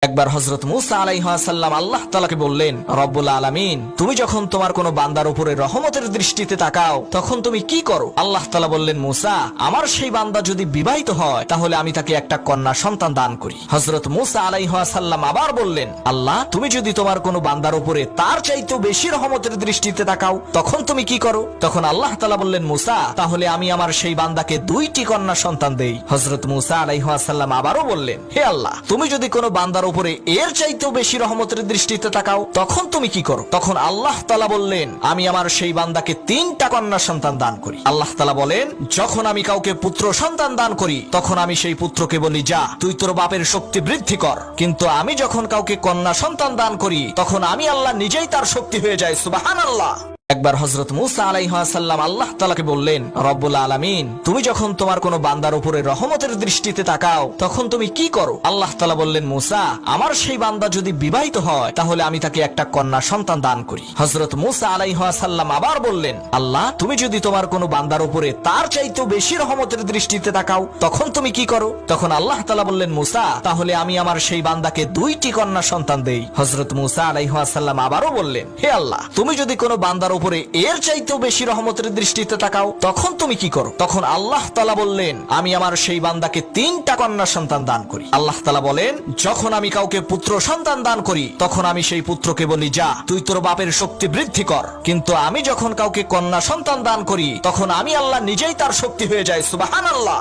একবার হযরত মূসা আলাইহিস সালাম আল্লাহ তাআলাকে বললেন, রব্বুল আলামিন, তুমি যখন তোমার কোনো বান্দার উপরে রহমতের দৃষ্টিতে তাকাও তখন তুমি কি করো? আল্লাহ তাআলা বললেন, মূসা, আমার সেই বান্দা যদি বিবাহিত হয় তাহলে আমি তাকে একটা কন্যা সন্তান দান করি। হযরত মূসা আলাইহিস সালাম আবার বললেন, আল্লাহ, তুমি যদি তোমার কোনো বান্দার উপরে তার চাইতেও বেশি রহমতের দৃষ্টিতে তাকাও তখন তুমি কি করো? তখন আল্লাহ তাআলা বললেন, মূসা, তাহলে আমি আমার সেই বান্দাকে 2টি কন্যা সন্তান দেই। হযরত মূসা আলাইহিস সালাম আবারও বললেন, হে আল্লাহ, তুমি যদি কোনো বান্দার উপরে এর চাইতেও বেশি রহমতের দৃষ্টিতে তাকাও তখন তুমি কি করো? তখন আল্লাহ তাআলা বললেন, আমি আমার সেই বান্দাকে 3টা কন্যা সন্তান দান করি। আল্লাহ তাআলা বলেন, যখন আমি কাউকে পুত্র সন্তান দান করি তখন আমি সেই পুত্রকে বলি, যা তুই তোর বাপের শক্তি বৃদ্ধি কর, কিন্তু আমি যখন কাউকে কন্যা সন্তান দান করি তখন আমি আল্লাহ নিজেই তার শক্তি হয়ে যাই। সুবহানাল্লাহ। একবার হযরত মূসা আলাইহিস সালাম আল্লাহ তাআলাকে বললেন, রব্বুল আলামিন, তুমি যখন তোমার কোনো বান্দার উপরে রহমতের দৃষ্টিতে তাকাও তখন তুমি কি করো? আল্লাহ তাআলা বললেন, মূসা, আমার সেই বান্দা যদি বিবাহিত হয় তাহলে আমি তাকে একটা কন্যা সন্তান দান করি। হযরত মূসা আলাইহিস সালাম আবার বললেন, আল্লাহ, তুমি যদি তোমার কোনো বান্দার উপরে তার চাইতেও বেশি রহমতের দৃষ্টিতে তাকাও তখন তুমি কি করো? তখন আল্লাহ তাআলা বললেন, মূসা, তাহলে আমি আমার সেই বান্দাকে 2টি কন্যা সন্তান দেই। হযরত মূসা আলাইহিস সালাম আবারও বললেন, হে আল্লাহ, তুমি যদি কোনো বান্দার উপরে এর চাইতেও বেশি রহমতের দৃষ্টিতে তাকাও তখন তুমি কি করো? তখন আল্লাহ তাআলা বললেন, আমি আমার সেই বান্দাকে 3টা কন্যা সন্তান দান করি। আল্লাহ তাআলা বলেন, যখন আমি কাউকে পুত্র সন্তান দান করি তখন আমি সেই পুত্রকে বলি, যা তুই তোর বাপের শক্তি বৃদ্ধি কর, কিন্তু আমি যখন কাউকে কন্যা সন্তান দান করি তখন আমি আল্লাহ নিজেই তার শক্তি হয়ে যাই। সুবহানাল্লাহ।